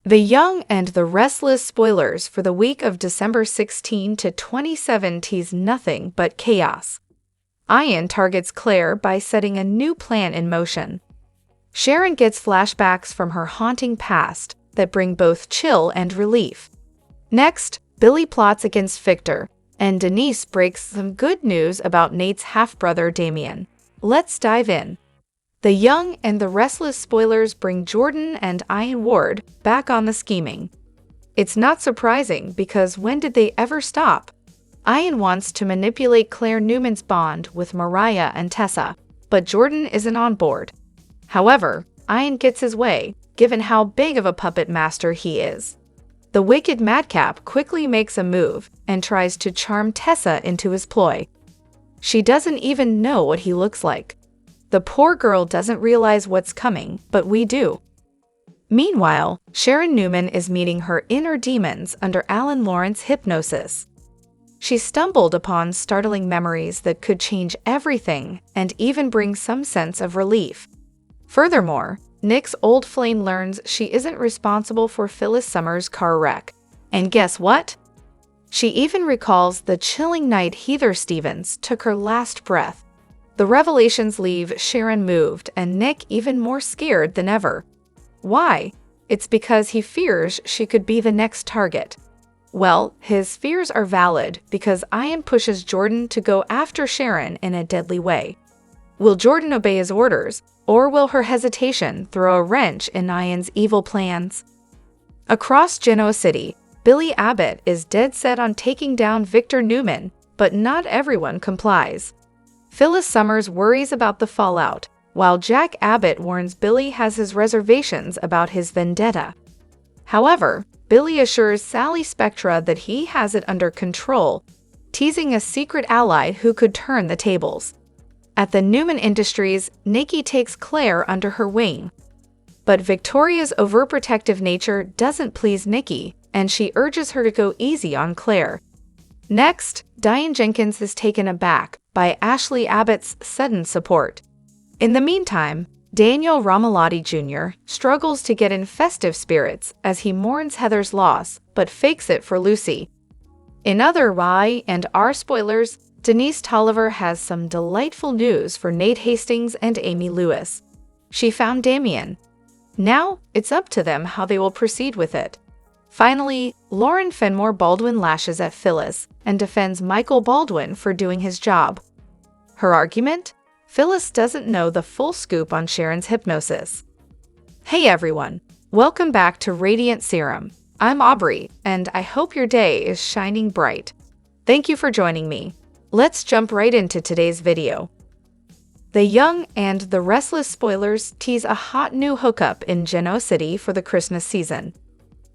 The Young and the Restless spoilers for the week of December 16 to 27 tease nothing but chaos. Ian targets Claire by setting a new plan in motion. Sharon gets flashbacks from her haunting past that bring both chill and relief. Next, Billy plots against Victor, and Denise breaks some good news about Nate's half-brother Damien. Let's dive in. The Young and the Restless spoilers bring Jordan and Ian Ward back on the scheming. It's not surprising because when did they ever stop? Ian wants to manipulate Claire Newman's bond with Mariah and Tessa, but Jordan isn't on board. However, Ian gets his way, given how big of a puppet master he is. The wicked madcap quickly makes a move and tries to charm Tessa into his ploy. She doesn't even know what he looks like. The poor girl doesn't realize what's coming, but we do. Meanwhile, Sharon Newman is meeting her inner demons under Alan Lawrence's hypnosis. She stumbled upon startling memories that could change everything and even bring some sense of relief. Furthermore, Nick's old flame learns she isn't responsible for Phyllis Summers' car wreck. And guess what? She even recalls the chilling night Heather Stevens took her last breath. The revelations leave Sharon moved and Nick even more scared than ever. Why? It's because he fears she could be the next target. Well, his fears are valid because Ian pushes Jordan to go after Sharon in a deadly way. Will Jordan obey his orders, or will her hesitation throw a wrench in Ian's evil plans? Across Genoa City, Billy Abbott is dead set on taking down Victor Newman, but not everyone complies. Phyllis Summers worries about the fallout, while Jack Abbott warns Billy has his reservations about his vendetta. However, Billy assures Sally Spectra that he has it under control, teasing a secret ally who could turn the tables. At the Newman Industries, Nikki takes Claire under her wing. But Victoria's overprotective nature doesn't please Nikki, and she urges her to go easy on Claire. Next, Diane Jenkins is taken aback by Ashley Abbott's sudden support. In the meantime, Daniel Romalotti Jr. struggles to get in festive spirits as he mourns Heather's loss, but fakes it for Lucy. In other Y and R spoilers, Denise Tolliver has some delightful news for Nate Hastings and Amy Lewis. She found Damien. Now, it's up to them how they will proceed with it. Finally, Lauren Fenmore Baldwin lashes at Phyllis and defends Michael Baldwin for doing his job. Her argument? Phyllis doesn't know the full scoop on Sharon's hypnosis. Hey everyone, welcome back to Radiant Serum. I'm Aubrey, and I hope your day is shining bright. Thank you for joining me. Let's jump right into today's video. The Young and the Restless spoilers tease a hot new hookup in Genoa City for the Christmas season.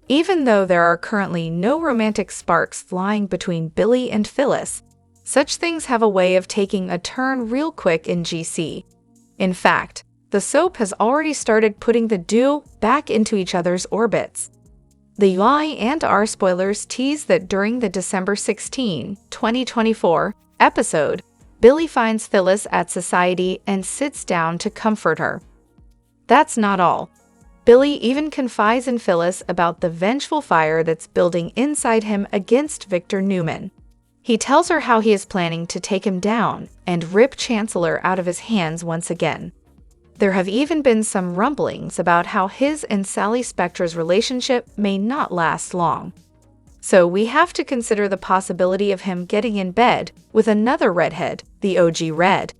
Even though there are currently no romantic sparks flying between Billy and Phyllis, such things have a way of taking a turn real quick in GC. In fact, the soap has already started putting the duo back into each other's orbits. The Y and R spoilers tease that during the December 16, 2024 episode, Billy finds Phyllis at Society and sits down to comfort her. That's not all. Billy even confides in Phyllis about the vengeful fire that's building inside him against Victor Newman. He tells her how he is planning to take him down and rip Chancellor out of his hands once again. There have even been some rumblings about how his and Sally Spectra's relationship may not last long. So we have to consider the possibility of him getting in bed with another redhead, the OG Red.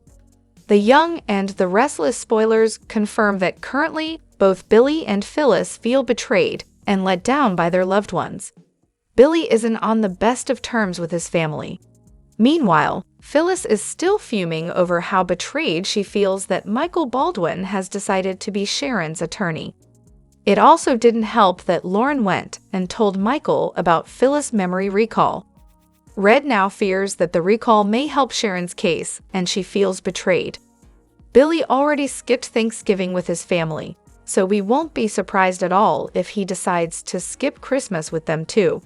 The Young and the Restless spoilers confirm that currently both Billy and Phyllis feel betrayed and let down by their loved ones. Billy isn't on the best of terms with his family. Meanwhile, Phyllis is still fuming over how betrayed she feels that Michael Baldwin has decided to be Sharon's attorney. It also didn't help that Lauren went and told Michael about Phyllis' memory recall. Red now fears that the recall may help Sharon's case, and she feels betrayed. Billy already skipped Thanksgiving with his family, so we won't be surprised at all if he decides to skip Christmas with them too.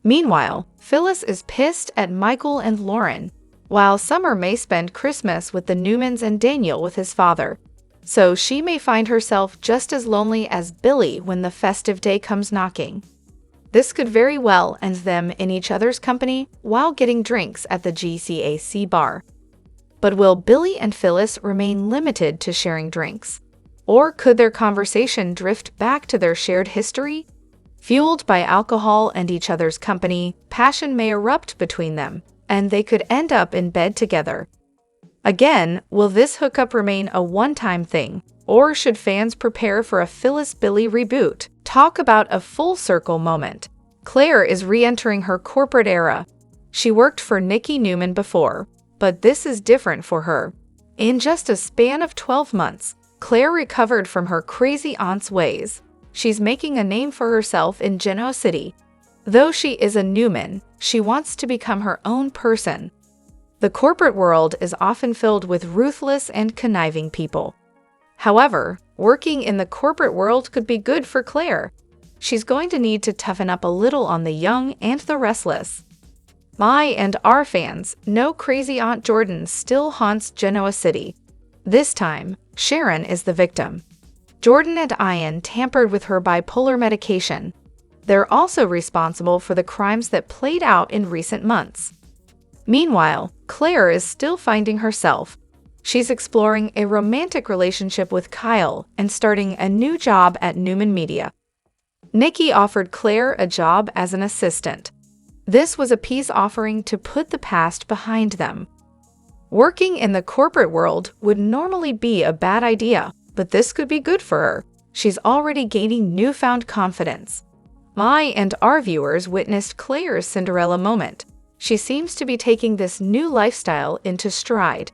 Meanwhile, Phyllis is pissed at Michael and Lauren, while Summer may spend Christmas with the Newmans and Daniel with his father. so she may find herself just as lonely as Billy when the festive day comes knocking. This could very well end them in each other's company while getting drinks at the GCAC bar. But will Billy and Phyllis remain limited to sharing drinks? Or could their conversation drift back to their shared history? Fueled by alcohol and each other's company, passion may erupt between them, and they could end up in bed together. Again, will this hookup remain a one-time thing, or should fans prepare for a Phyllis-Billy reboot? Talk about a full-circle moment. Claire is re-entering her corporate era. She worked for Nikki Newman before, but this is different for her. In just a span of 12 months, Claire recovered from her crazy aunt's ways. She's making a name for herself in Genoa City. Though she is a Newman, she wants to become her own person. The corporate world is often filled with ruthless and conniving people. However, working in the corporate world could be good for Claire. She's going to need to toughen up a little on the young and the restless. My and our fans know crazy Aunt Jordan still haunts Genoa City. This time, Sharon is the victim. Jordan and Ian tampered with her bipolar medication. They're also responsible for the crimes that played out in recent months. Meanwhile, Claire is still finding herself. She's exploring a romantic relationship with Kyle and starting a new job at Newman Media. Nikki offered Claire a job as an assistant. This was a peace offering to put the past behind them. Working in the corporate world would normally be a bad idea, but this could be good for her. She's already gaining newfound confidence. My and our viewers witnessed Claire's Cinderella moment. She seems to be taking this new lifestyle into stride.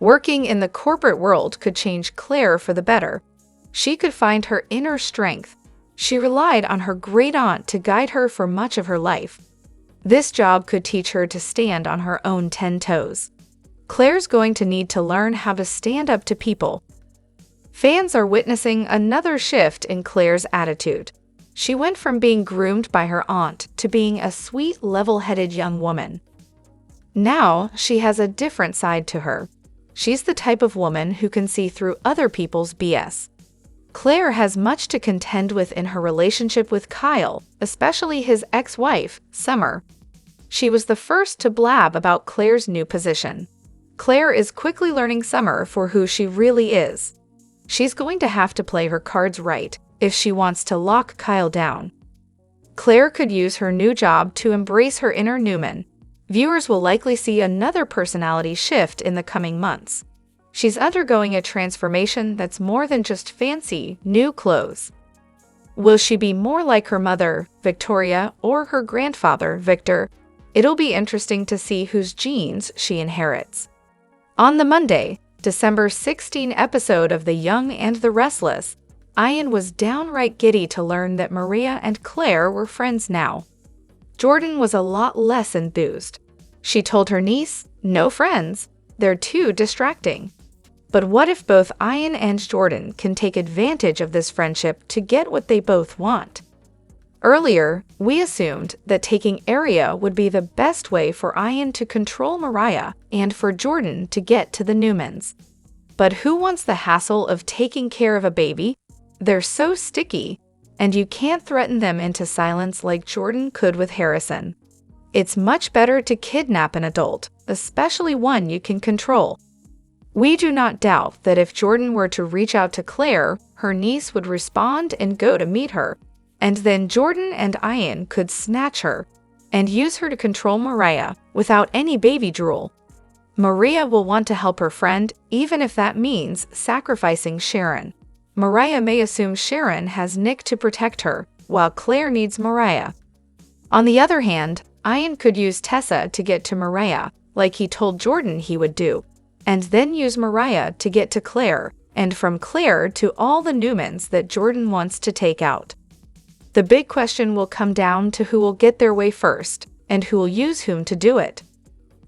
Working in the corporate world could change Claire for the better. She could find her inner strength. She relied on her great aunt to guide her for much of her life. This job could teach her to stand on her own 10 toes. Claire's going to need to learn how to stand up to people. Fans are witnessing another shift in Claire's attitude. She went from being groomed by her aunt to being a sweet, level-headed young woman. Now, she has a different side to her. She's the type of woman who can see through other people's BS. Claire has much to contend with in her relationship with Kyle, especially his ex-wife, Summer. She was the first to blab about Claire's new position. Claire is quickly learning Summer for who she really is. She's going to have to play her cards right if she wants to lock Kyle down. Claire could use her new job to embrace her inner Newman. Viewers will likely see another personality shift in the coming months. She's undergoing a transformation that's more than just fancy, new clothes. Will she be more like her mother, Victoria, or her grandfather, Victor? It'll be interesting to see whose genes she inherits. On the Monday, December 16 episode of The Young and the Restless, Ian was downright giddy to learn that Maria and Claire were friends now. Jordan was a lot less enthused. She told her niece, "No friends. They're too distracting." But what if both Ian and Jordan can take advantage of this friendship to get what they both want? Earlier, we assumed that taking Aria would be the best way for Ian to control Mariah and for Jordan to get to the Newmans. But who wants the hassle of taking care of a baby? They're so sticky, and you can't threaten them into silence like Jordan could with Harrison. It's much better to kidnap an adult, especially one you can control. We do not doubt that if Jordan were to reach out to Claire, her niece would respond and go to meet her, and then Jordan and Ian could snatch her and use her to control Mariah without any baby drool. Maria will want to help her friend, even if that means sacrificing Sharon. Mariah may assume Sharon has Nick to protect her, while Claire needs Mariah. On the other hand, Ian could use Tessa to get to Mariah, like he told Jordan he would do, and then use Mariah to get to Claire, and from Claire to all the Newmans that Jordan wants to take out. The big question will come down to who will get their way first, and who will use whom to do it.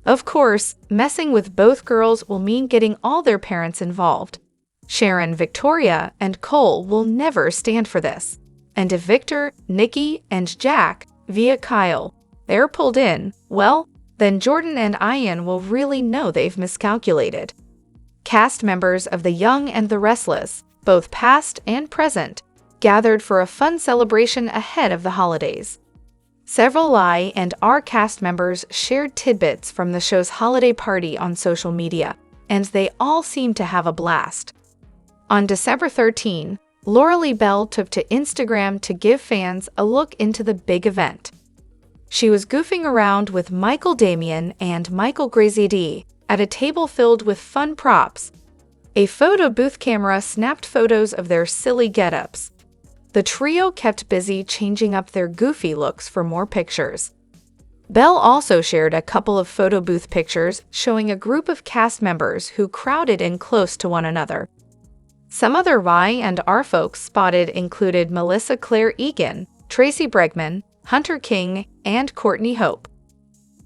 Of course, messing with both girls will mean getting all their parents involved. Sharon, Victoria, and Cole will never stand for this. And if Victor, Nikki, and Jack, via Kyle, they're pulled in, well, then Jordan and Ian will really know they've miscalculated. cast members of The Young and the Restless, both past and present, gathered for a fun celebration ahead of the holidays. Several I&R cast members shared tidbits from the show's holiday party on social media, and they all seemed to have a blast. On December 13, Laura Lee Bell took to Instagram to give fans a look into the big event. She was goofing around with Michael Damian and Michael Graziadei at a table filled with fun props. A photo booth camera snapped photos of their silly get-ups. The trio kept busy changing up their goofy looks for more pictures. Bell also shared a couple of photo booth pictures showing a group of cast members who crowded in close to one another. Some other Y&R folks spotted included Melissa Claire Egan, Tracy Bregman, Hunter King, and Courtney Hope.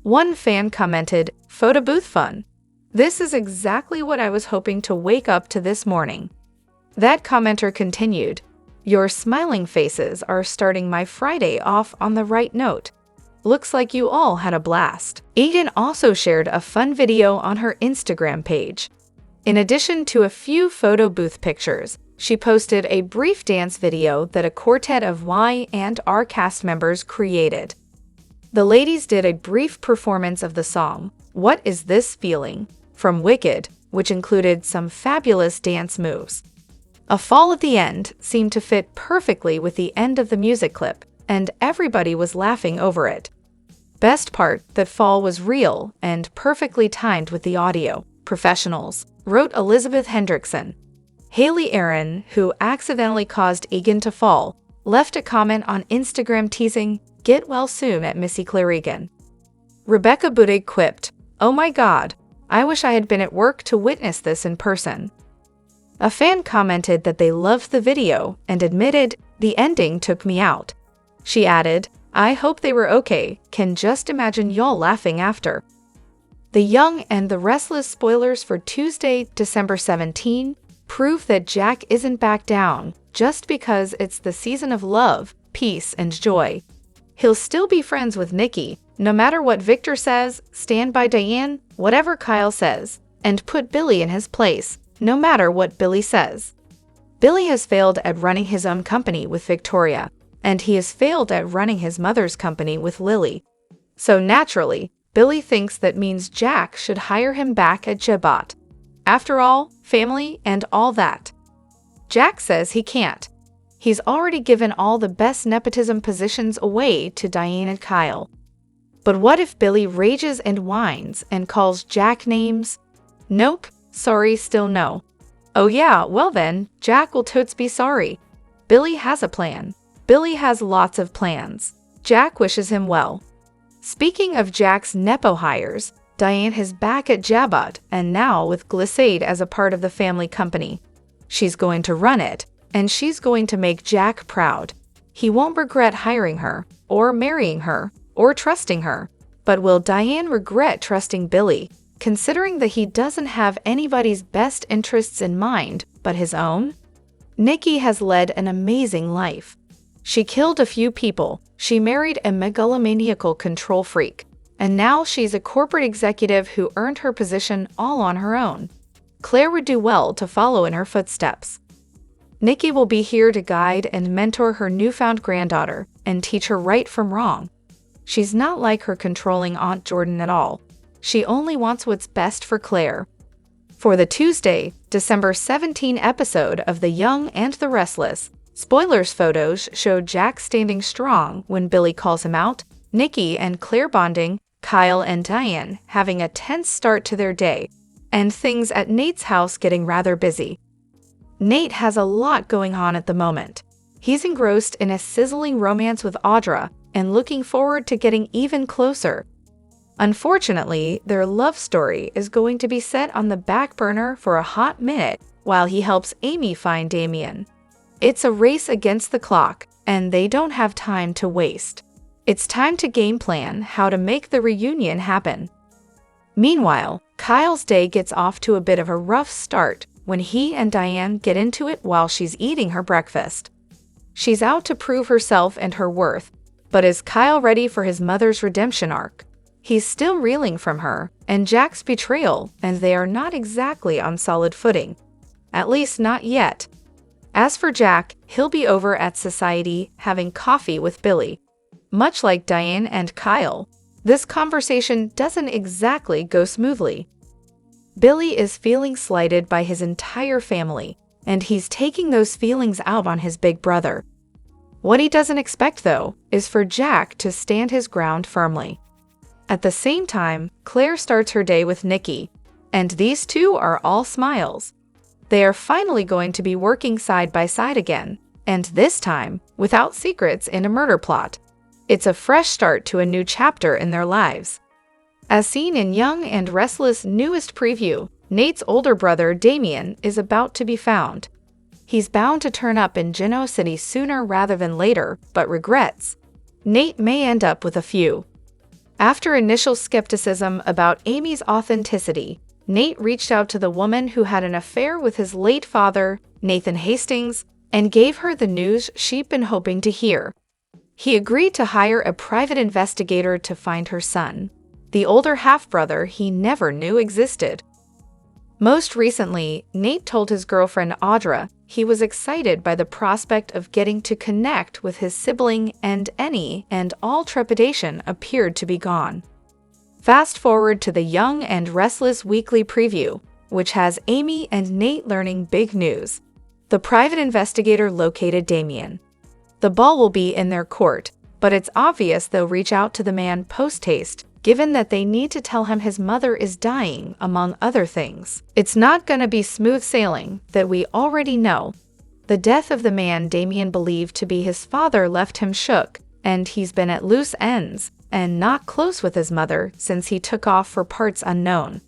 One fan commented, "Photo booth fun. This is exactly what I was hoping to wake up to this morning." That commenter continued, "Your smiling faces are starting my Friday off on the right note. Looks like you all had a blast." Egan also shared a fun video on her Instagram page. In addition to a few photo booth pictures, she posted a brief dance video that a quartet of Y&R cast members created. The ladies did a brief performance of the song, "What Is This Feeling?" from Wicked, which included some fabulous dance moves. A fall at the end seemed to fit perfectly with the end of the music clip, and everybody was laughing over it. Best part, that fall was real and perfectly timed with the audio. Professionals, wrote Elizabeth Hendrickson. Haley Aaron, who accidentally caused Egan to fall, left a comment on Instagram teasing, "Get well soon" at Missy Claire Egan. Rebecca Budig quipped, "Oh my god, I wish I had been at work to witness this in person." A fan commented that they loved the video and admitted, "The ending took me out." She added, "I hope they were okay, can just imagine y'all laughing after." The Young and the Restless spoilers for Tuesday, December 17, prove that Jack isn't back down just because it's the season of love, peace, and joy. He'll still be friends with Nikki, no matter what Victor says, stand by Diane, whatever Kyle says, and put Billy in his place, no matter what Billy says. Billy has failed at running his own company with Victoria, and he has failed at running his mother's company with Lily. So naturally, Billy thinks that means Jack should hire him back at Jabot. After all, family and all that. Jack says he can't. He's already given all the best nepotism positions away to Diane and Kyle. But what if Billy rages and whines and calls Jack names? Nope, sorry, still no. Oh yeah, well then, Jack will totes be sorry. Billy has a plan. Billy has lots of plans. Jack wishes him well. Speaking of Jack's Nepo hires, Diane is back at Jabot and now with Glissade as a part of the family company. She's going to run it, and she's going to make Jack proud. He won't regret hiring her, or marrying her, or trusting her. But will Diane regret trusting Billy, considering that he doesn't have anybody's best interests in mind but his own? Nikki has led an amazing life. She killed a few people, she married a megalomaniacal control freak, and now she's a corporate executive who earned her position all on her own. Claire would do well to follow in her footsteps. Nikki will be here to guide and mentor her newfound granddaughter and teach her right from wrong. She's not like her controlling Aunt Jordan at all. She only wants what's best for Claire. For the Tuesday, December 17 episode of The Young and the Restless, spoilers photos showed Jack standing strong when Billy calls him out, Nikki and Claire bonding, Kyle and Diane having a tense start to their day, and things at Nate's house getting rather busy. Nate has a lot going on at the moment. He's engrossed in a sizzling romance with Audra and looking forward to getting even closer. Unfortunately, their love story is going to be set on the back burner for a hot minute while he helps Amy find Damien. It's a race against the clock, and they don't have time to waste. It's time to game plan how to make the reunion happen. Meanwhile, Kyle's day gets off to a bit of a rough start when he and Diane get into it while she's eating her breakfast. She's out to prove herself and her worth, but is Kyle ready for his mother's redemption arc? He's still reeling from her and Jack's betrayal, and they are not exactly on solid footing. At least not yet. As for Jack, he'll be over at Society having coffee with Billy. Much like Diane and Kyle, this conversation doesn't exactly go smoothly. Billy is feeling slighted by his entire family, and he's taking those feelings out on his big brother. What he doesn't expect, though, is for Jack to stand his ground firmly. At the same time, Claire starts her day with Nikki, and these two are all smiles. They are finally going to be working side by side again, and this time, without secrets in a murder plot. It's a fresh start to a new chapter in their lives. As seen in Young and Restless' newest preview, Nate's older brother, Damien, is about to be found. He's bound to turn up in Genoa City sooner rather than later, but regrets. Nate may end up with a few. After initial skepticism about Amy's authenticity, Nate reached out to the woman who had an affair with his late father, Nathan Hastings, and gave her the news she'd been hoping to hear. He agreed to hire a private investigator to find her son, the older half-brother he never knew existed. Most recently, Nate told his girlfriend Audra he was excited by the prospect of getting to connect with his sibling, and any and all trepidation appeared to be gone. Fast forward to the Young and Restless weekly preview, which has Amy and Nate learning big news. The private investigator located Damien. The ball will be in their court, but it's obvious they'll reach out to the man post-haste, given that they need to tell him his mother is dying, among other things. It's not gonna be smooth sailing, that we already know. The death of the man Damien believed to be his father left him shook, and he's been at loose ends, and not close with his mother since he took off for parts unknown.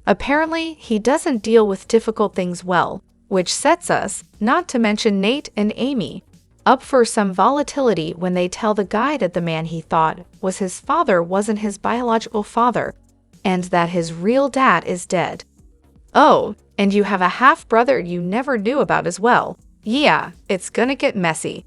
Apparently, he doesn't deal with difficult things well, which sets us, not to mention Nate and Amy, up for some volatility when they tell the guy that the man he thought was his father wasn't his biological father, and that his real dad is dead. Oh, and you have a half-brother you never knew about as well. Yeah, it's gonna get messy.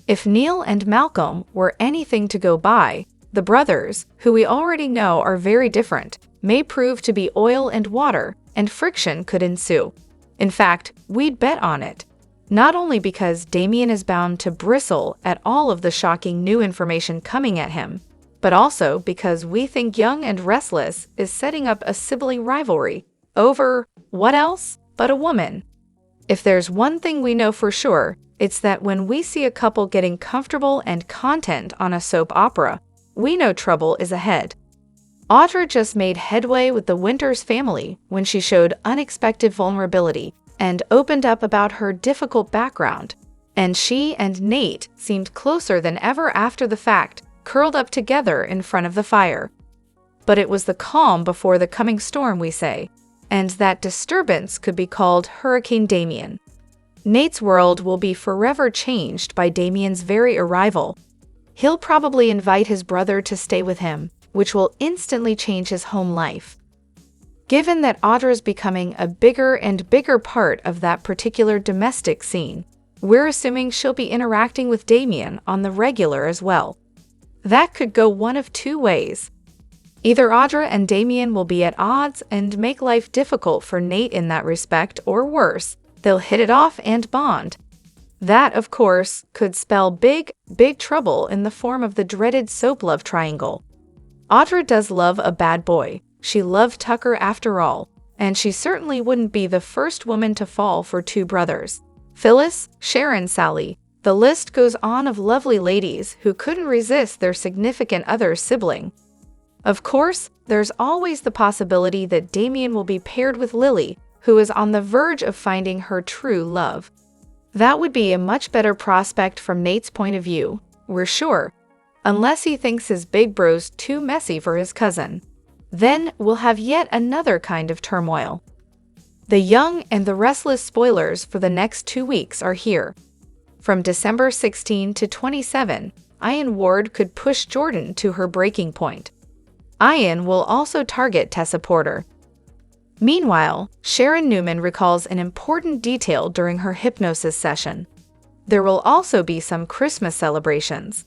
If Neil and Malcolm were anything to go by, the brothers, who we already know are very different, may prove to be oil and water, and friction could ensue. In fact, we'd bet on it. Not only because Damien is bound to bristle at all of the shocking new information coming at him, but also because we think Young and Restless is setting up a sibling rivalry over, what else but a woman. If there's one thing we know for sure, it's that when we see a couple getting comfortable and content on a soap opera, we know trouble is ahead. Audra just made headway with the Winters family when she showed unexpected vulnerability and opened up about her difficult background, and she and Nate seemed closer than ever after the fact, curled up together in front of the fire. But it was the calm before the coming storm, we say, and that disturbance could be called Hurricane Damien. Nate's world will be forever changed by Damien's very arrival. He'll probably invite his brother to stay with him, which will instantly change his home life. Given that Audra's becoming a bigger and bigger part of that particular domestic scene, we're assuming she'll be interacting with Damien on the regular as well. That could go one of two ways. Either Audra and Damien will be at odds and make life difficult for Nate in that respect, or worse, they'll hit it off and bond. That, of course, could spell big, big trouble in the form of the dreaded soap love triangle. Audra does love a bad boy. She loved Tucker after all, and she certainly wouldn't be the first woman to fall for two brothers. Phyllis, Sharon, Sally. The list goes on of lovely ladies who couldn't resist their significant other sibling. Of course, there's always the possibility that Damien will be paired with Lily, who is on the verge of finding her true love. That would be a much better prospect from Nate's point of view, we're sure, unless he thinks his big bro's too messy for his cousin. Then we'll have yet another kind of turmoil. The Young and the Restless spoilers for the next 2 weeks are here. From December 16 to 27, Ian Ward could push Jordan to her breaking point. Ian will also target Tessa Porter. Meanwhile, Sharon Newman recalls an important detail during her hypnosis session. There will also be some Christmas celebrations.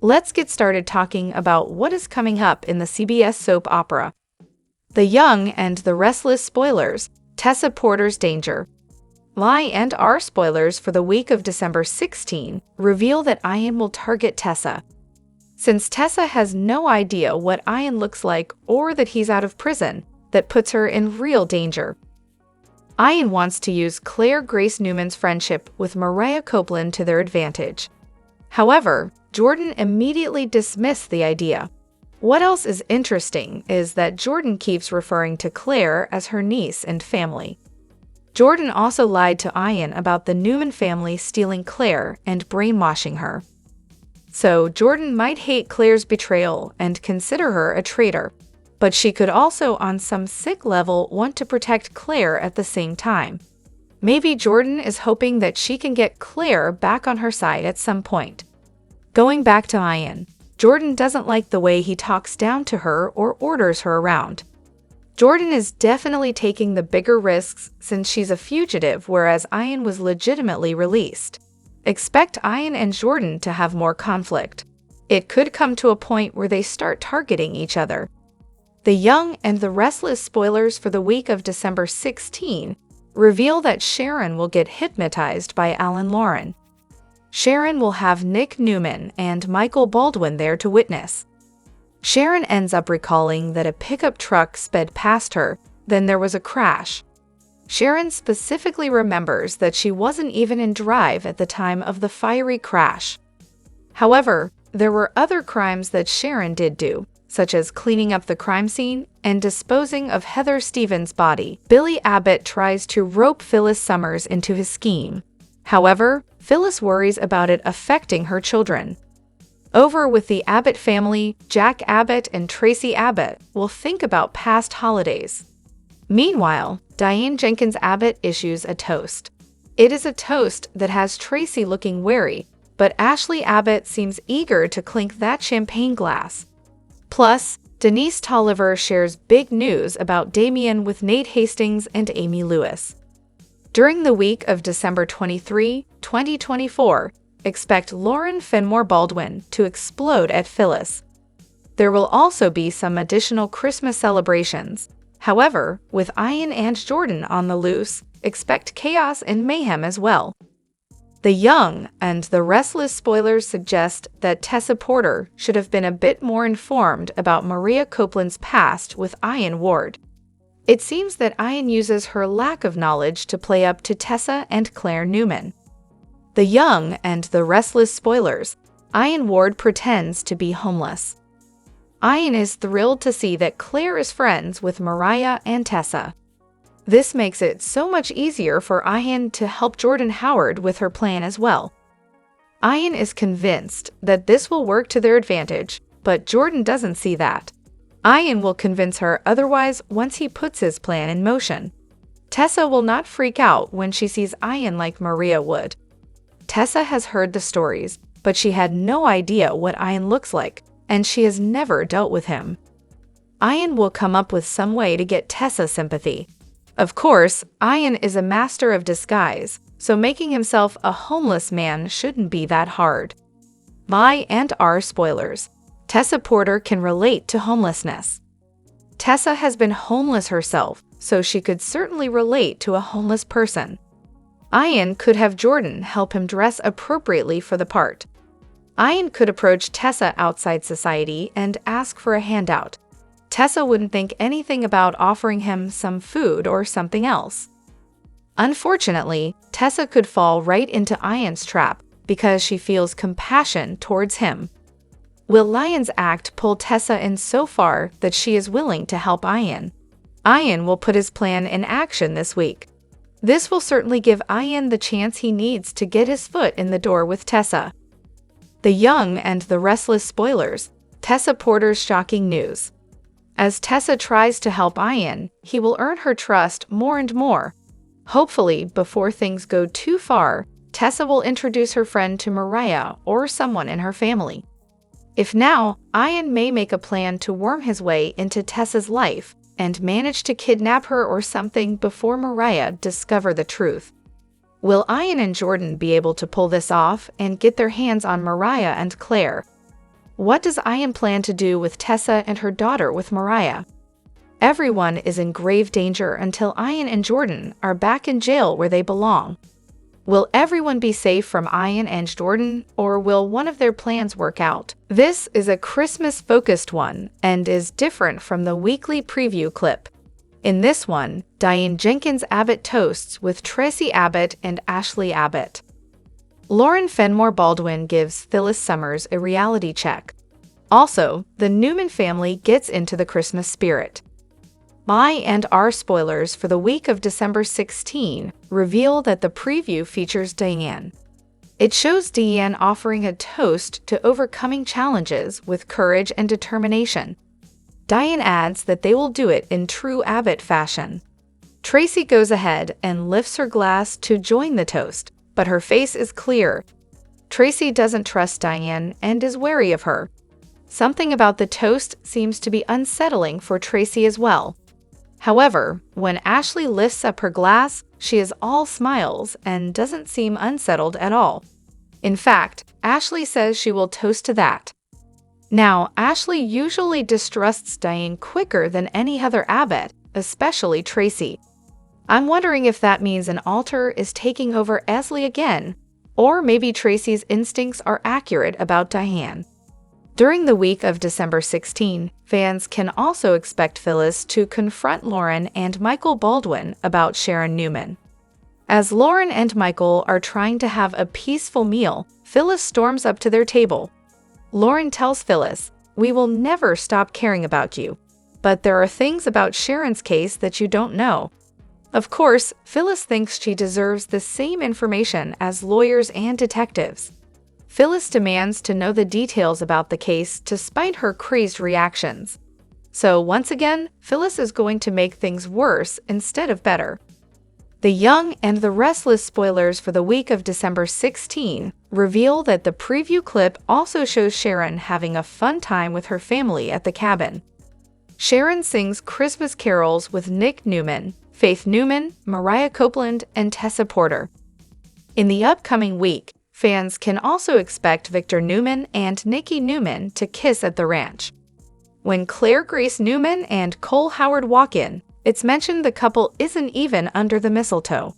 Let's get started talking about what is coming up in the CBS soap opera. The Young and the Restless spoilers, Tessa Porter's danger. Lie&R spoilers for the week of December 16 reveal that Ian will target Tessa. Since Tessa has no idea what Ian looks like or that he's out of prison, that puts her in real danger. Ian wants to use Claire Grace Newman's friendship with Mariah Copeland to their advantage. However, Jordan immediately dismissed the idea. What else is interesting is that Jordan keeps referring to Claire as her niece and family. Jordan also lied to Ian about the Newman family stealing Claire and brainwashing her. So Jordan might hate Claire's betrayal and consider her a traitor, but she could also on some sick level want to protect Claire at the same time. Maybe Jordan is hoping that she can get Claire back on her side at some point. Going back to Ian, Jordan doesn't like the way he talks down to her or orders her around. Jordan is definitely taking the bigger risks since she's a fugitive, whereas Ian was legitimately released. Expect Ian and Jordan to have more conflict. It could come to a point where they start targeting each other. The Young and the Restless spoilers for the week of December 16 reveal that Sharon will get hypnotized by Alan Lauren. Sharon will have Nick Newman and Michael Baldwin there to witness. Sharon ends up recalling that a pickup truck sped past her, then there was a crash. Sharon specifically remembers that she wasn't even in drive at the time of the fiery crash. However, there were other crimes that Sharon did do, such as cleaning up the crime scene and disposing of Heather Stevens' body. Billy Abbott tries to rope Phyllis Summers into his scheme. However, Phyllis worries about it affecting her children. Over with the Abbott family, Jack Abbott and Tracy Abbott will think about past holidays. Meanwhile, Diane Jenkins Abbott issues a toast. It is a toast that has Tracy looking wary, but Ashley Abbott seems eager to clink that champagne glass. Plus, Denise Tolliver shares big news about Damien with Nate Hastings and Amy Lewis. During the week of December 23, 2024, expect Lauren Fenmore Baldwin to explode at Phyllis. There will also be some additional Christmas celebrations. However, with Ian and Jordan on the loose, expect chaos and mayhem as well. The Young and the Restless spoilers suggest that Tessa Porter should have been a bit more informed about Mariah Copeland's past with Ian Ward. It seems that Ian uses her lack of knowledge to play up to Tessa and Claire Newman. The Young and the Restless spoilers, Ian Ward pretends to be homeless. Ian is thrilled to see that Claire is friends with Mariah and Tessa. This makes it so much easier for Ian to help Jordan Howard with her plan as well. Ian is convinced that this will work to their advantage, but Jordan doesn't see that. Ian will convince her otherwise once he puts his plan in motion. Tessa will not freak out when she sees Ian like Maria would. Tessa has heard the stories, but she had no idea what Ian looks like, and she has never dealt with him. Ian will come up with some way to get Tessa's sympathy. Of course, Ian is a master of disguise, so making himself a homeless man shouldn't be that hard. Lie&R spoilers. Tessa Porter can relate to homelessness. Tessa has been homeless herself, so she could certainly relate to a homeless person. Ian could have Jordan help him dress appropriately for the part. Ian could approach Tessa outside society and ask for a handout. Tessa wouldn't think anything about offering him some food or something else. Unfortunately, Tessa could fall right into Ian's trap because she feels compassion towards him. Will Ian's act pull Tessa in so far that she is willing to help Ian? Ian will put his plan in action this week. This will certainly give Ian the chance he needs to get his foot in the door with Tessa. The Young and the Restless spoilers, Tessa Porter's shocking news. As Tessa tries to help Ian, he will earn her trust more and more. Hopefully, before things go too far, Tessa will introduce her friend to Mariah or someone in her family. If now, Ian may make a plan to worm his way into Tessa's life and manage to kidnap her or something before Mariah discover the truth. Will Ian and Jordan be able to pull this off and get their hands on Mariah and Claire? What does Ian plan to do with Tessa and her daughter with Mariah? Everyone is in grave danger until Ian and Jordan are back in jail where they belong. Will everyone be safe from Ian and Jordan, or will one of their plans work out? This is a Christmas-focused one and is different from the weekly preview clip. In this one, Diane Jenkins Abbott toasts with Tracy Abbott and Ashley Abbott. Lauren Fenmore Baldwin gives Phyllis Summers a reality check. Also, the Newman family gets into the Christmas spirit. My and our spoilers for the week of December 16 reveal that the preview features Diane. It shows Diane offering a toast to overcoming challenges with courage and determination. Diane adds that they will do it in true Abbott fashion. Tracy goes ahead and lifts her glass to join the toast, but her face is clear. Tracy doesn't trust Diane and is wary of her. Something about the toast seems to be unsettling for Tracy as well. However, when Ashley lifts up her glass, she is all smiles and doesn't seem unsettled at all. In fact, Ashley says she will toast to that. Now, Ashley usually distrusts Diane quicker than any other Abbott, especially Tracy. I'm wondering if that means an alter is taking over Ashley again, or maybe Tracy's instincts are accurate about Diane. During the week of December 16, fans can also expect Phyllis to confront Lauren and Michael Baldwin about Sharon Newman. As Lauren and Michael are trying to have a peaceful meal, Phyllis storms up to their table. Lauren tells Phyllis, "We will never stop caring about you, but there are things about Sharon's case that you don't know." Of course, Phyllis thinks she deserves the same information as lawyers and detectives. Phyllis demands to know the details about the case to spite her crazed reactions. So once again, Phyllis is going to make things worse instead of better. The Young and the Restless spoilers for the week of December 16 reveal that the preview clip also shows Sharon having a fun time with her family at the cabin. Sharon sings Christmas carols with Nick Newman, Faith Newman, Mariah Copeland, and Tessa Porter. In the upcoming week, fans can also expect Victor Newman and Nikki Newman to kiss at the ranch. When Claire Grace Newman and Cole Howard walk in, it's mentioned the couple isn't even under the mistletoe.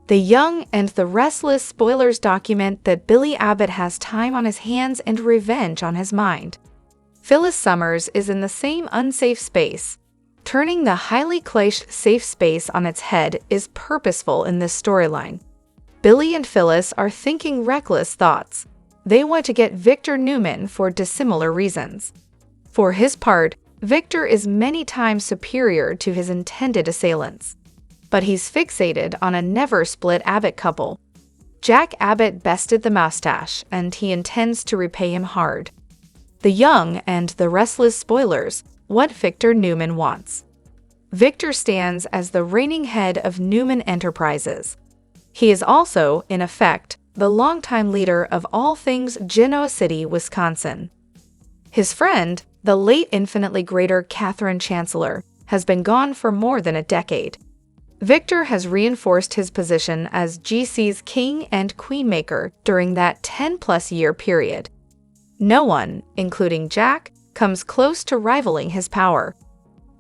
The Young and the Restless spoilers document that Billy Abbott has time on his hands and revenge on his mind. Phyllis Summers is in the same unsafe space. Turning the highly cliched safe space on its head is purposeful in this storyline. Billy and Phyllis are thinking reckless thoughts. They want to get Victor Newman for dissimilar reasons. For his part, Victor is many times superior to his intended assailants. But he's fixated on a never-split Abbott couple. Jack Abbott bested the mustache, and he intends to repay him hard. The Young and the Restless spoilers, what Victor Newman wants. Victor stands as the reigning head of Newman Enterprises. He is also, in effect, the longtime leader of all things Genoa City, Wisconsin. His friend, the late infinitely greater Catherine Chancellor, has been gone for more than a decade. Victor has reinforced his position as GC's king and queenmaker during that 10-plus year period. No one, including Jack, comes close to rivaling his power.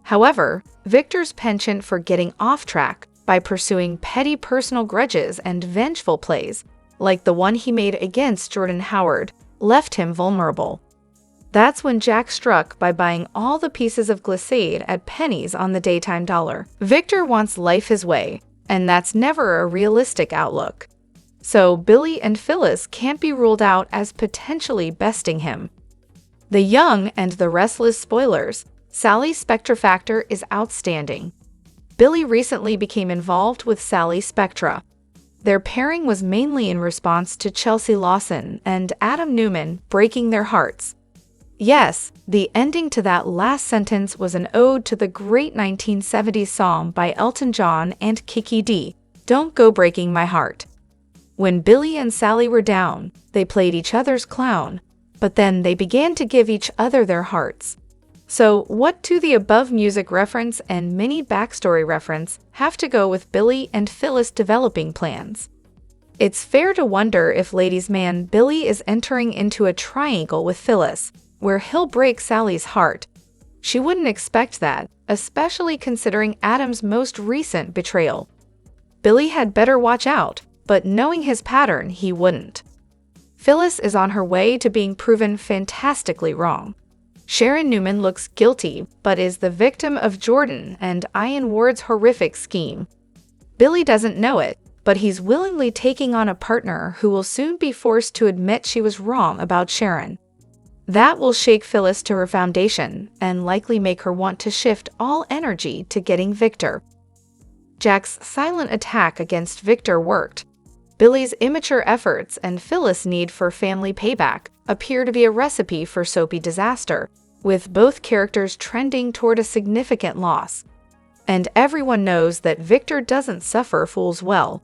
However, Victor's penchant for getting off track by pursuing petty personal grudges and vengeful plays, like the one he made against Jordan Howard, left him vulnerable. That's when Jack struck by buying all the pieces of glissade at pennies on the daytime dollar. Victor wants life his way, and that's never a realistic outlook. So Billy and Phyllis can't be ruled out as potentially besting him. The Young and the Restless spoilers, Sally's Spectra factor is outstanding. Billy recently became involved with Sally Spectra. Their pairing was mainly in response to Chelsea Lawson and Adam Newman breaking their hearts. Yes, the ending to that last sentence was an ode to the great 1970s song by Elton John and Kiki D, "Don't Go Breaking My Heart." When Billy and Sally were down, they played each other's clown, but then they began to give each other their hearts. So what do the above music reference and mini backstory reference have to go with Billy and Phyllis developing plans? It's fair to wonder if ladies' man Billy is entering into a triangle with Phyllis, where he'll break Sally's heart. She wouldn't expect that, especially considering Adam's most recent betrayal. Billy had better watch out, but knowing his pattern, he wouldn't. Phyllis is on her way to being proven fantastically wrong. Sharon Newman looks guilty, but is the victim of Jordan and Ian Ward's horrific scheme. Billy doesn't know it, but he's willingly taking on a partner who will soon be forced to admit she was wrong about Sharon. That will shake Phyllis to her foundation and likely make her want to shift all energy to getting Victor. Jack's silent attack against Victor worked. Billy's immature efforts and Phyllis' need for family payback appear to be a recipe for soapy disaster, with both characters trending toward a significant loss. And everyone knows that Victor doesn't suffer fools well.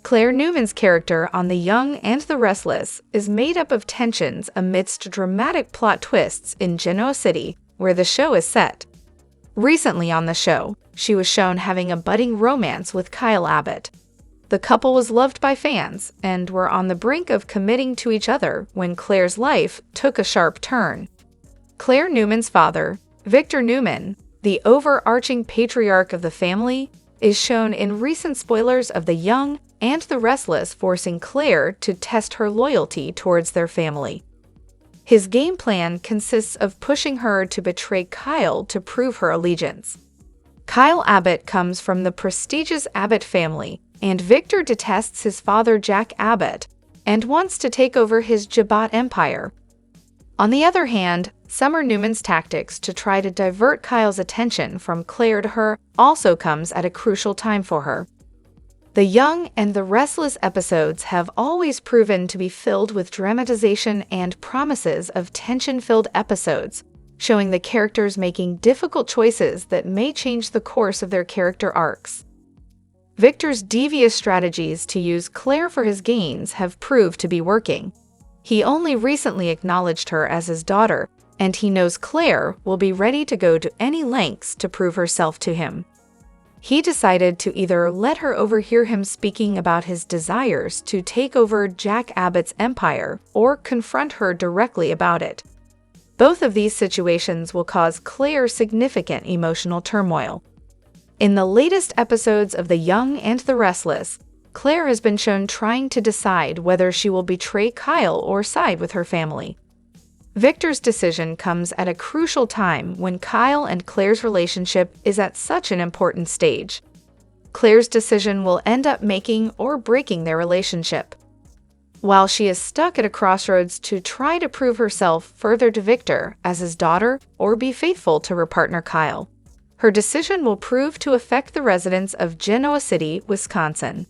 Claire Newman's character on The Young and the Restless is made up of tensions amidst dramatic plot twists in Genoa City, where the show is set. Recently on the show, she was shown having a budding romance with Kyle Abbott. The couple was loved by fans and were on the brink of committing to each other when Claire's life took a sharp turn. Claire Newman's father, Victor Newman, the overarching patriarch of the family, is shown in recent spoilers of The Young and the Restless, forcing Claire to test her loyalty towards their family. His game plan consists of pushing her to betray Kyle to prove her allegiance. Kyle Abbott comes from the prestigious Abbott family, and Victor detests his father Jack Abbott and wants to take over his Jabot empire. On the other hand, Summer Newman's tactics to try to divert Kyle's attention from Claire to her also comes at a crucial time for her. The Young and the Restless episodes have always proven to be filled with dramatization and promises of tension-filled episodes, showing the characters making difficult choices that may change the course of their character arcs. Victor's devious strategies to use Claire for his gains have proved to be working. He only recently acknowledged her as his daughter, and he knows Claire will be ready to go to any lengths to prove herself to him. He decided to either let her overhear him speaking about his desires to take over Jack Abbott's empire or confront her directly about it. Both of these situations will cause Claire significant emotional turmoil. In the latest episodes of The Young and the Restless, Claire has been shown trying to decide whether she will betray Kyle or side with her family. Victor's decision comes at a crucial time when Kyle and Claire's relationship is at such an important stage. Claire's decision will end up making or breaking their relationship. While she is stuck at a crossroads to try to prove herself further to Victor as his daughter or be faithful to her partner Kyle, her decision will prove to affect the residents of Genoa City, Wisconsin.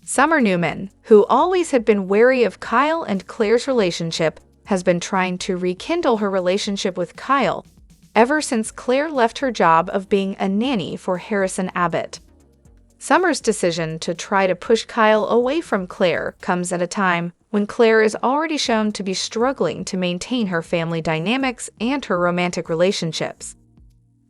Summer Newman, who always had been wary of Kyle and Claire's relationship, has been trying to rekindle her relationship with Kyle ever since Claire left her job of being a nanny for Harrison Abbott. Summer's decision to try to push Kyle away from Claire comes at a time when Claire is already shown to be struggling to maintain her family dynamics and her romantic relationships.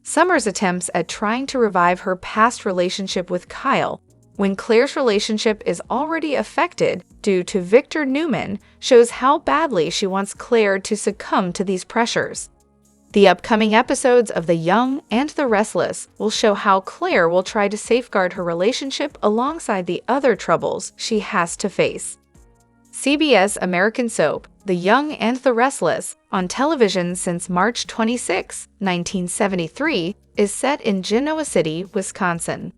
Summer's attempts at trying to revive her past relationship with Kyle when Claire's relationship is already affected due to Victor Newman shows how badly she wants Claire to succumb to these pressures. The upcoming episodes of The Young and the Restless will show how Claire will try to safeguard her relationship alongside the other troubles she has to face. CBS American soap The Young and the Restless, on television since March 26, 1973, is set in Genoa City, Wisconsin.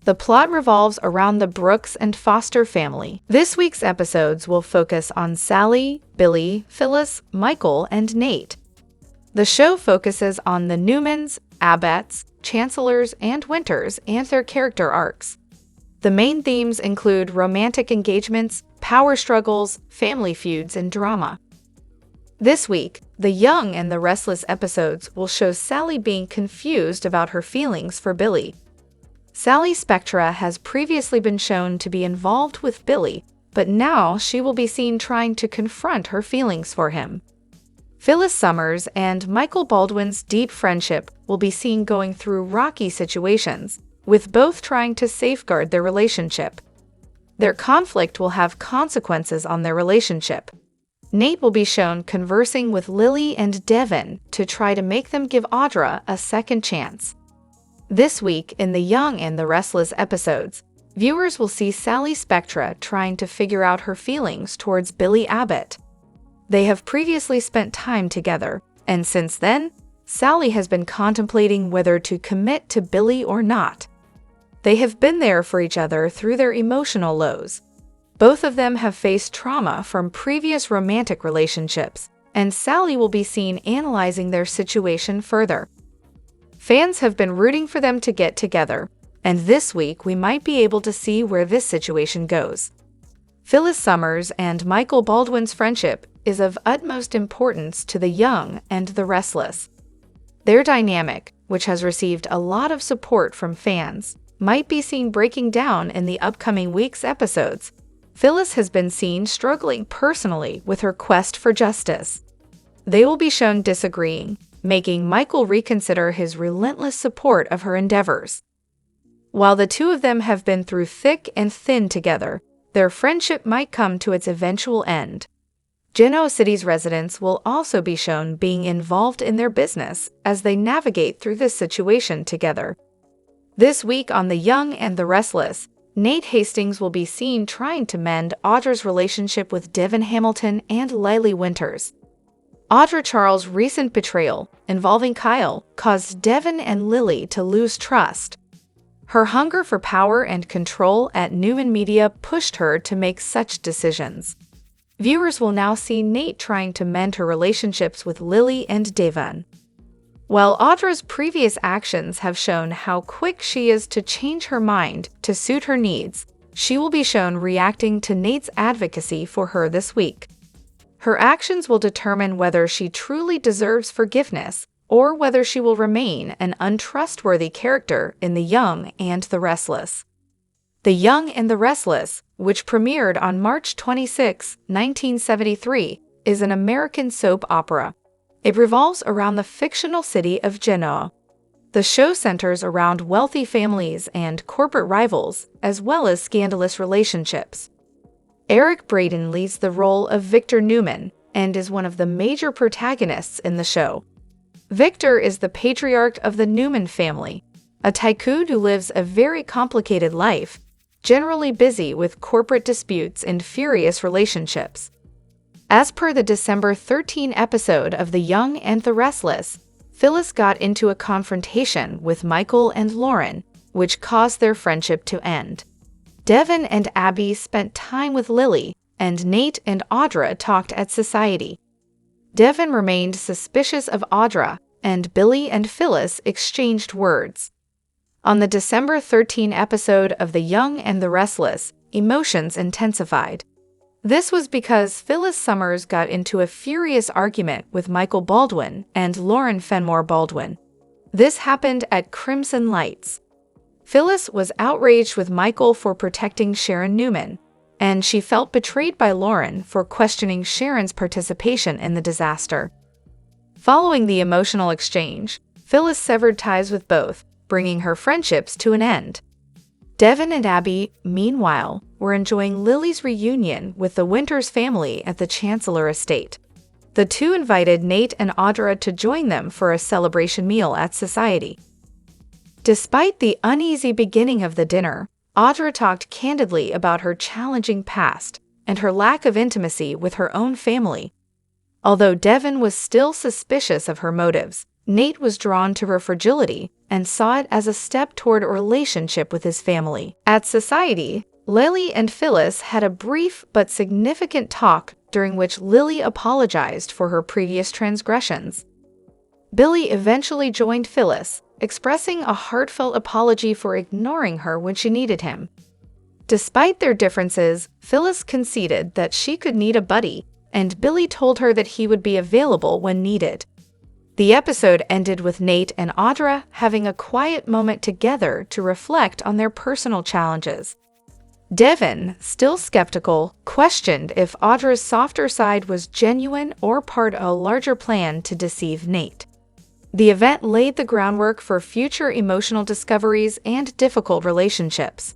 The plot revolves around the Brooks and Foster family. This week's episodes will focus on Sally, Billy, Phyllis, Michael, and Nate. The show focuses on the Newmans, Abbotts, Chancellors, and Winters and their character arcs. The main themes include romantic engagements, power struggles, family feuds, and drama. This week, The Young and the Restless episodes will show Sally being confused about her feelings for Billy. Sally Spectra has previously been shown to be involved with Billy, but now she will be seen trying to confront her feelings for him. Phyllis Summers and Michael Baldwin's deep friendship will be seen going through rocky situations, with both trying to safeguard their relationship. Their conflict will have consequences on their relationship. Nate will be shown conversing with Lily and Devin to try to make them give Audra a second chance. This week, in the Young and the Restless episodes, viewers will see Sally Spectra trying to figure out her feelings towards Billy Abbott. They have previously spent time together, and since then, Sally has been contemplating whether to commit to Billy or not. They have been there for each other through their emotional lows. Both of them have faced trauma from previous romantic relationships, and Sally will be seen analyzing their situation further. Fans have been rooting for them to get together, and this week we might be able to see where this situation goes. Phyllis Summers and Michael Baldwin's friendship is of utmost importance to the Young and the Restless. Their dynamic, which has received a lot of support from fans, might be seen breaking down in the upcoming week's episodes. Phyllis has been seen struggling personally with her quest for justice. They will be shown disagreeing, making Michael reconsider his relentless support of her endeavors. While the two of them have been through thick and thin together, their friendship might come to its eventual end. Genoa City's residents will also be shown being involved in their business as they navigate through this situation together. This week on The Young and the Restless, Nate Hastings will be seen trying to mend Audra's relationship with Devin Hamilton and Lily Winters. Audra Charles' recent betrayal, involving Kyle, caused Devin and Lily to lose trust. Her hunger for power and control at Newman Media pushed her to make such decisions. Viewers will now see Nate trying to mend her relationships with Lily and Devin. While Audra's previous actions have shown how quick she is to change her mind to suit her needs, she will be shown reacting to Nate's advocacy for her this week. Her actions will determine whether she truly deserves forgiveness or whether she will remain an untrustworthy character in The Young and the Restless. The Young and the Restless, which premiered on March 26, 1973, is an American soap opera. It revolves around the fictional city of Genoa. The show centers around wealthy families and corporate rivals, as well as scandalous relationships. Eric Braeden leads the role of Victor Newman and is one of the major protagonists in the show. Victor is the patriarch of the Newman family, a tycoon who lives a very complicated life, generally busy with corporate disputes and furious relationships. As per the December 13 episode of The Young and the Restless, Phyllis got into a confrontation with Michael and Lauren, which caused their friendship to end. Devin and Abby spent time with Lily, and Nate and Audra talked at society. Devin remained suspicious of Audra, and Billy and Phyllis exchanged words. On the December 13 episode of The Young and the Restless, emotions intensified. This was because Phyllis Summers got into a furious argument with Michael Baldwin and Lauren Fenmore Baldwin. This happened at Crimson Lights. Phyllis was outraged with Michael for protecting Sharon Newman, and she felt betrayed by Lauren for questioning Sharon's participation in the disaster. Following the emotional exchange, Phyllis severed ties with both, bringing her friendships to an end. Devin and Abby, meanwhile, were enjoying Lily's reunion with the Winters family at the Chancellor estate. The two invited Nate and Audra to join them for a celebration meal at society. Despite the uneasy beginning of the dinner, Audra talked candidly about her challenging past and her lack of intimacy with her own family. Although Devin was still suspicious of her motives, Nate was drawn to her fragility and saw it as a step toward a relationship with his family. At society, Lily and Phyllis had a brief but significant talk during which Lily apologized for her previous transgressions. Billy eventually joined Phyllis, expressing a heartfelt apology for ignoring her when she needed him. Despite their differences, Phyllis conceded that she could need a buddy, and Billy told her that he would be available when needed. The episode ended with Nate and Audra having a quiet moment together to reflect on their personal challenges. Devin, still skeptical, questioned if Audra's softer side was genuine or part of a larger plan to deceive Nate. The event laid the groundwork for future emotional discoveries and difficult relationships.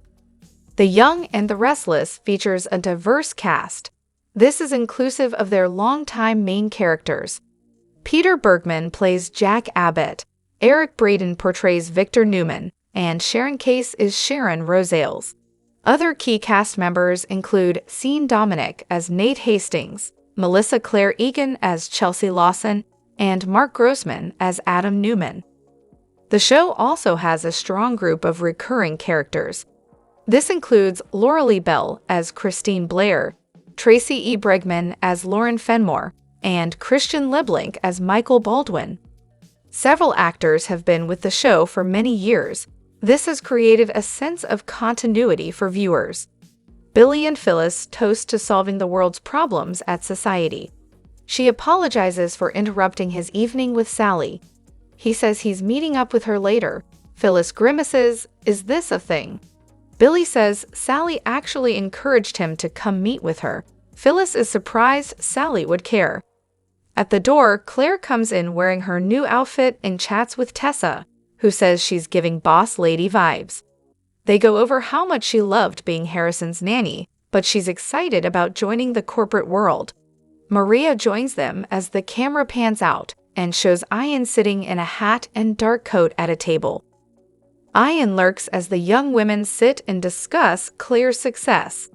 The Young and the Restless features a diverse cast. This is inclusive of their longtime main characters. Peter Bergman plays Jack Abbott, Eric Braeden portrays Victor Newman, and Sharon Case is Sharon Rosales. Other key cast members include Sean Dominic as Nate Hastings, Melissa Claire Egan as Chelsea Lawson, and Mark Grossman as Adam Newman. The show also has a strong group of recurring characters. This includes Laura Lee Bell as Christine Blair, Tracy E. Bregman as Lauren Fenmore, and Christian Liblink as Michael Baldwin. Several actors have been with the show for many years. This has created a sense of continuity for viewers. Billy&Phyllis toasts to solving the world's problems at society. She apologizes for interrupting his evening with Sally. He says he's meeting up with her later. Phyllis grimaces, "Is this a thing?" Billy says Sally actually encouraged him to come meet with her. Phyllis is surprised Sally would care. At the door, Claire comes in wearing her new outfit and chats with Tessa, who says she's giving boss lady vibes. They go over how much she loved being Harrison's nanny, but she's excited about joining the corporate world. Maria joins them as the camera pans out and shows Ian sitting in a hat and dark coat at a table. Ian lurks as the young women sit and discuss Claire's success.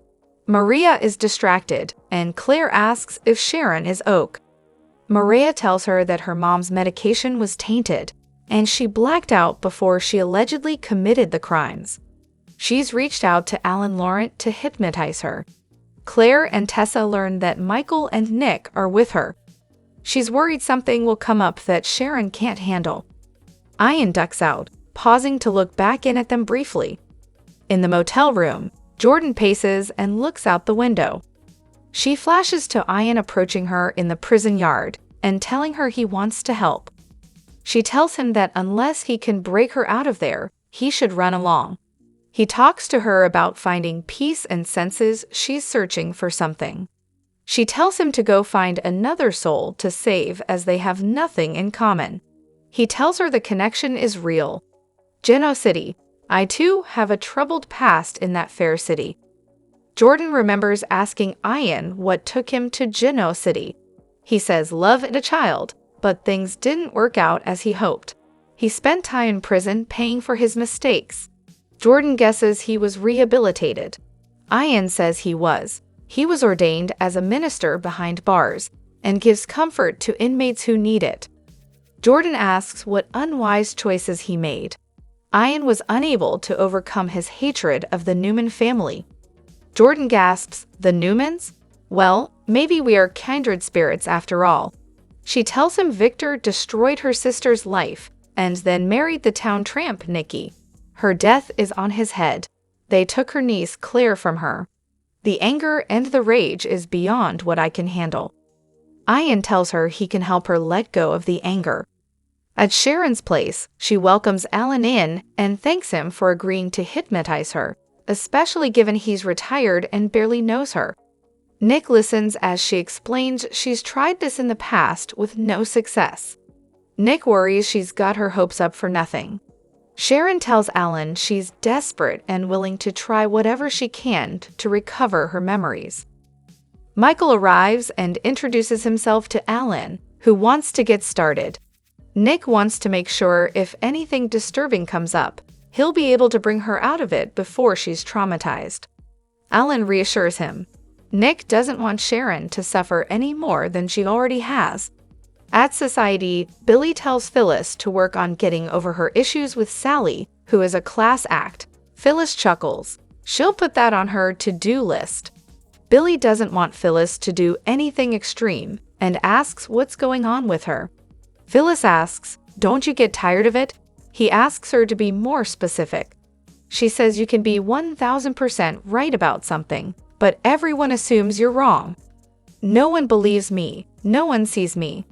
Maria is distracted, and Claire asks if Sharon is Oak. Maria tells her that her mom's medication was tainted, and she blacked out before she allegedly committed the crimes. She's reached out to Alan Laurent to hypnotize her. Claire and Tessa learn that Michael and Nick are with her. She's worried something will come up that Sharon can't handle. Ian ducks out, pausing to look back in at them briefly. In the motel room, Jordan paces and looks out the window. She flashes to Ian approaching her in the prison yard and telling her he wants to help. She tells him that unless he can break her out of there, he should run along. He talks to her about finding peace and senses she's searching for something. She tells him to go find another soul to save as they have nothing in common. He tells her the connection is real. Geno City. I too have a troubled past in that fair city. Jordan remembers asking Ian what took him to Geno City. He says love and a child, but things didn't work out as he hoped. He spent time in prison paying for his mistakes. Jordan guesses he was rehabilitated. Ian says he was. He was ordained as a minister behind bars and gives comfort to inmates who need it. Jordan asks what unwise choices he made. Ian was unable to overcome his hatred of the Newman family. Jordan gasps, "The Newmans? Well, maybe we are kindred spirits after all." She tells him Victor destroyed her sister's life and then married the town tramp Nikki. Her death is on his head. They took her niece Claire from her. The anger and the rage is beyond what I can handle. Ian tells her he can help her let go of the anger. At Sharon's place, she welcomes Alan in and thanks him for agreeing to hypnotize her, especially given he's retired and barely knows her. Nick listens as she explains she's tried this in the past with no success. Nick worries she's got her hopes up for nothing. Sharon tells Alan she's desperate and willing to try whatever she can to recover her memories. Michael arrives and introduces himself to Alan, who wants to get started. Nick wants to make sure if anything disturbing comes up, he'll be able to bring her out of it before she's traumatized. Alan reassures him. Nick doesn't want Sharon to suffer any more than she already has. At Society, Billy tells Phyllis to work on getting over her issues with Sally, who is a class act. Phyllis chuckles. She'll put that on her to-do list. Billy doesn't want Phyllis to do anything extreme and asks what's going on with her. Phyllis asks, "Don't you get tired of it?" He asks her to be more specific. She says you can be 1000% right about something, but everyone assumes you're wrong. No one believes me. No one sees me.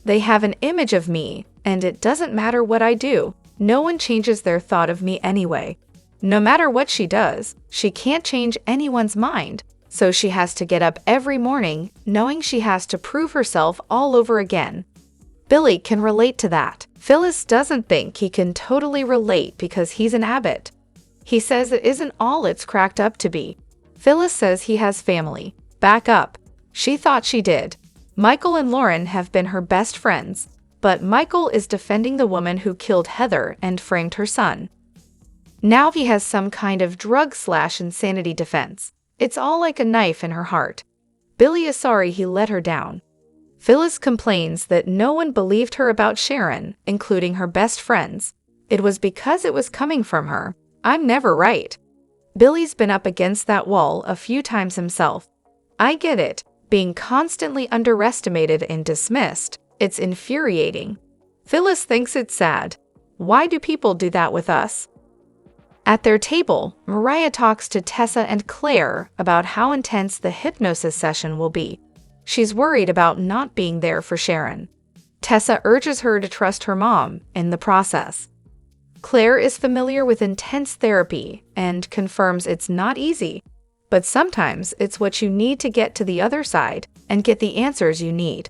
They have an image of me, and it doesn't matter what I do. No one changes their thought of me anyway. No matter what she does, she can't change anyone's mind, so she has to get up every morning knowing she has to prove herself all over again. Billy can relate to that. Phyllis doesn't think he can totally relate because he's an Abbott. He says it isn't all it's cracked up to be. Phyllis says he has family. Back up. She thought she did. Michael and Lauren have been her best friends, but Michael is defending the woman who killed Heather and framed her son. Now he has some kind of drug/insanity defense. It's all like a knife in her heart. Billy is sorry he let her down. Phyllis complains that no one believed her about Sharon, including her best friends. It was because it was coming from her. I'm never right. Billy's been up against that wall a few times himself. I get it. Being constantly underestimated and dismissed, it's infuriating. Phyllis thinks it's sad. Why do people do that with us? At their table, Mariah talks to Tessa and Claire about how intense the hypnosis session will be. She's worried about not being there for Sharon. Tessa urges her to trust her mom in the process. Claire is familiar with intense therapy and confirms it's not easy, but sometimes it's what you need to get to the other side and get the answers you need.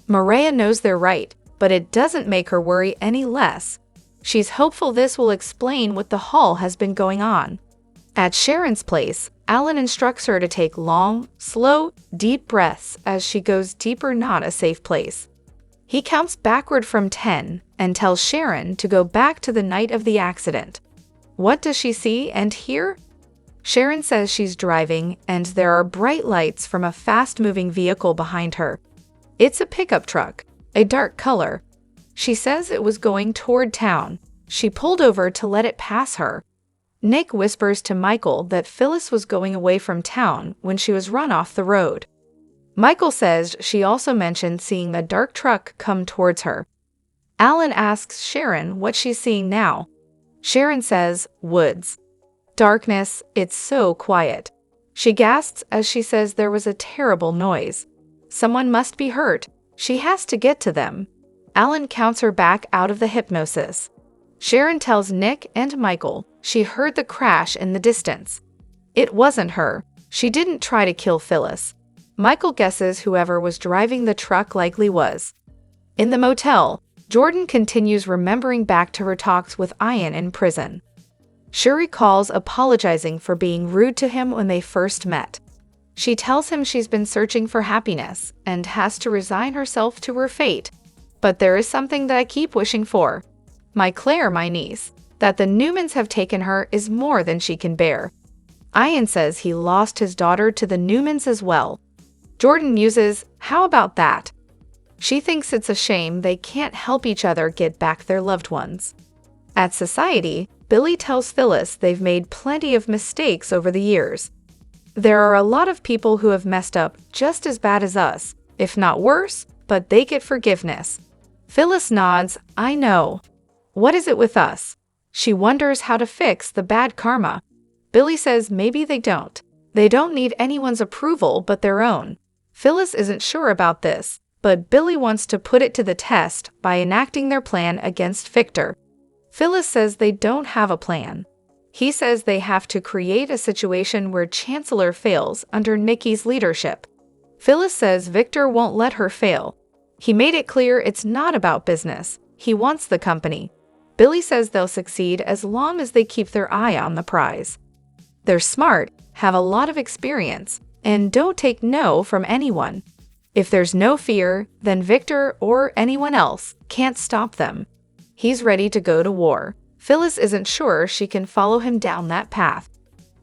Mariah knows they're right, but it doesn't make her worry any less. She's hopeful this will explain what the hall has been going on. At Sharon's place, Alan instructs her to take long, slow, deep breaths as she goes deeper, not a safe place. He counts backward from 10 and tells Sharon to go back to the night of the accident. What does she see and hear? Sharon says she's driving and there are bright lights from a fast-moving vehicle behind her. It's a pickup truck, a dark color. She says it was going toward town. She pulled over to let it pass her. Nick whispers to Michael that Phyllis was going away from town when she was run off the road. Michael says she also mentioned seeing the dark truck come towards her. Alan asks Sharon what she's seeing now. Sharon says, woods. Darkness, it's so quiet. She gasps as she says there was a terrible noise. Someone must be hurt. She has to get to them. Alan counts her back out of the hypnosis. Sharon tells Nick and Michael she heard the crash in the distance. It wasn't her. She didn't try to kill Phyllis. Michael guesses whoever was driving the truck likely was. In the motel, Jordan continues remembering back to her talks with Ian in prison. She recalls apologizing for being rude to him when they first met. She tells him she's been searching for happiness and has to resign herself to her fate. But there is something that I keep wishing for. My Claire, my niece, that the Newmans have taken her is more than she can bear. Ian says he lost his daughter to the Newmans as well. Jordan muses, how about that? She thinks it's a shame they can't help each other get back their loved ones. At Society, Billy tells Phyllis they've made plenty of mistakes over the years. There are a lot of people who have messed up just as bad as us, if not worse, but they get forgiveness. Phyllis nods, I know. What is it with us? She wonders how to fix the bad karma. Billy says maybe they don't. They don't need anyone's approval but their own. Phyllis isn't sure about this, but Billy wants to put it to the test by enacting their plan against Victor. Phyllis says they don't have a plan. He says they have to create a situation where Chancellor fails under Nikki's leadership. Phyllis says Victor won't let her fail. He made it clear it's not about business. He wants the company. Billy says they'll succeed as long as they keep their eye on the prize. They're smart, have a lot of experience, and don't take no from anyone. If there's no fear, then Victor or anyone else can't stop them. He's ready to go to war. Phyllis isn't sure she can follow him down that path.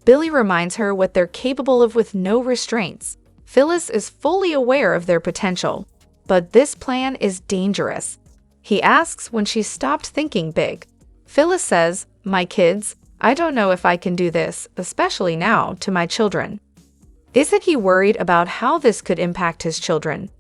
Billy reminds her what they're capable of with no restraints. Phyllis is fully aware of their potential, but this plan is dangerous. He asks when she stopped thinking big. Phyllis says, my kids, I don't know if I can do this, especially now, to my children. Isn't he worried about how this could impact his children?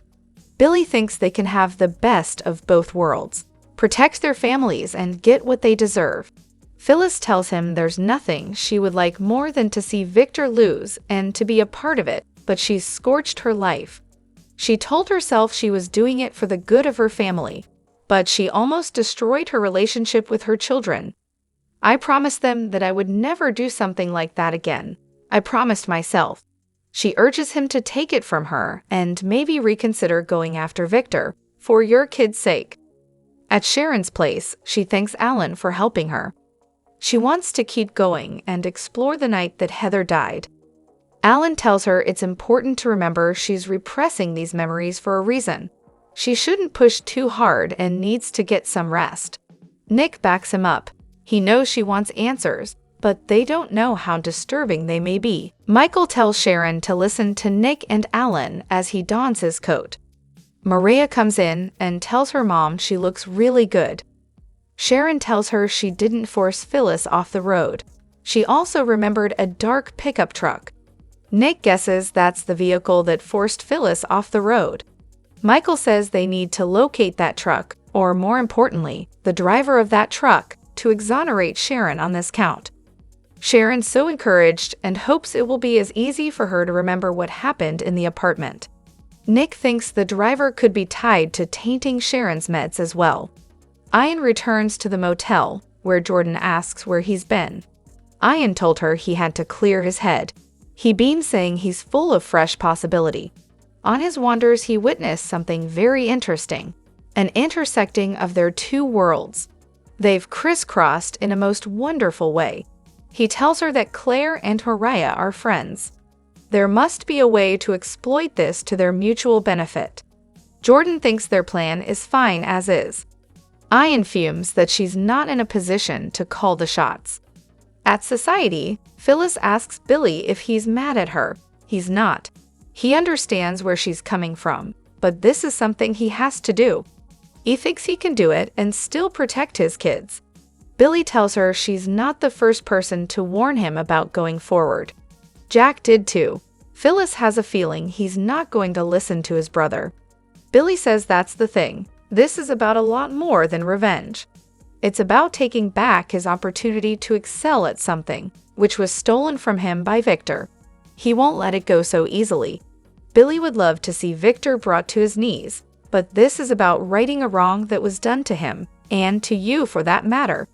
Billy thinks they can have the best of both worlds, protect their families and get what they deserve. Phyllis tells him there's nothing she would like more than to see Victor lose and to be a part of it, but she's scorched her life. She told herself she was doing it for the good of her family, but she almost destroyed her relationship with her children. I promised them that I would never do something like that again. I promised myself. She urges him to take it from her and maybe reconsider going after Victor, for your kid's sake. At Sharon's place, she thanks Alan for helping her. She wants to keep going and explore the night that Heather died. Alan tells her it's important to remember she's repressing these memories for a reason. She shouldn't push too hard and needs to get some rest. Nick backs him up. He knows she wants answers, but they don't know how disturbing they may be. Michael tells Sharon to listen to Nick and Alan as he dons his coat. Maria comes in and tells her mom she looks really good. Sharon tells her she didn't force Phyllis off the road. She also remembered a dark pickup truck. Nick guesses that's the vehicle that forced Phyllis off the road. Michael says they need to locate that truck, or more importantly, the driver of that truck, to exonerate Sharon on this count. Sharon's so encouraged and hopes it will be as easy for her to remember what happened in the apartment. Nick thinks the driver could be tied to tainting Sharon's meds as well. Ian returns to the motel, where Jordan asks where he's been. Ian told her he had to clear his head. He beams, saying he's full of fresh possibility. On his wanders, he witnessed something very interesting, an intersecting of their two worlds. They've crisscrossed in a most wonderful way. He tells her that Claire and Mariah are friends. There must be a way to exploit this to their mutual benefit. Jordan thinks their plan is fine as is. Ian fumes that she's not in a position to call the shots. At Society, Phyllis asks Billy if he's mad at her. He's not. He understands where she's coming from, but this is something he has to do. He thinks he can do it and still protect his kids. Billy tells her she's not the first person to warn him about going forward. Jack did too. Phyllis has a feeling he's not going to listen to his brother. Billy says that's the thing. This is about a lot more than revenge. It's about taking back his opportunity to excel at something, which was stolen from him by Victor. He won't let it go so easily. Billy would love to see Victor brought to his knees, but this is about righting a wrong that was done to him, and to you for that matter.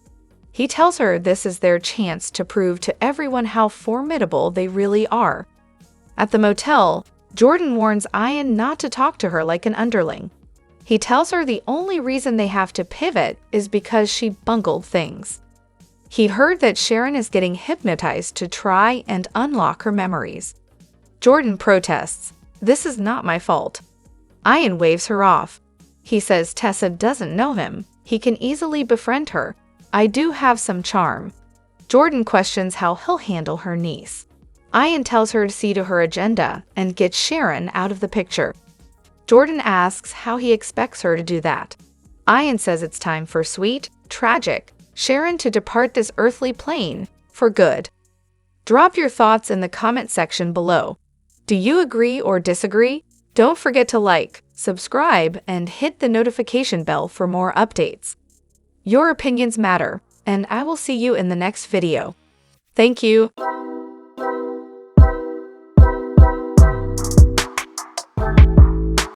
He tells her this is their chance to prove to everyone how formidable they really are. At the motel, Jordan warns Ian not to talk to her like an underling. He tells her the only reason they have to pivot is because she bungled things. He heard that Sharon is getting hypnotized to try and unlock her memories. Jordan protests, "This is not my fault." Ian waves her off. He says Tessa doesn't know him. He can easily befriend her. "I do have some charm." Jordan questions how he'll handle her niece. Ian tells her to see to her agenda and get Sharon out of the picture. Jordan asks how he expects her to do that. Ian says it's time for sweet, tragic Sharon to depart this earthly plane for good. Drop your thoughts in the comment section below. Do you agree or disagree? Don't forget to like, subscribe, and hit the notification bell for more updates. Your opinions matter, and I will see you in the next video. Thank you.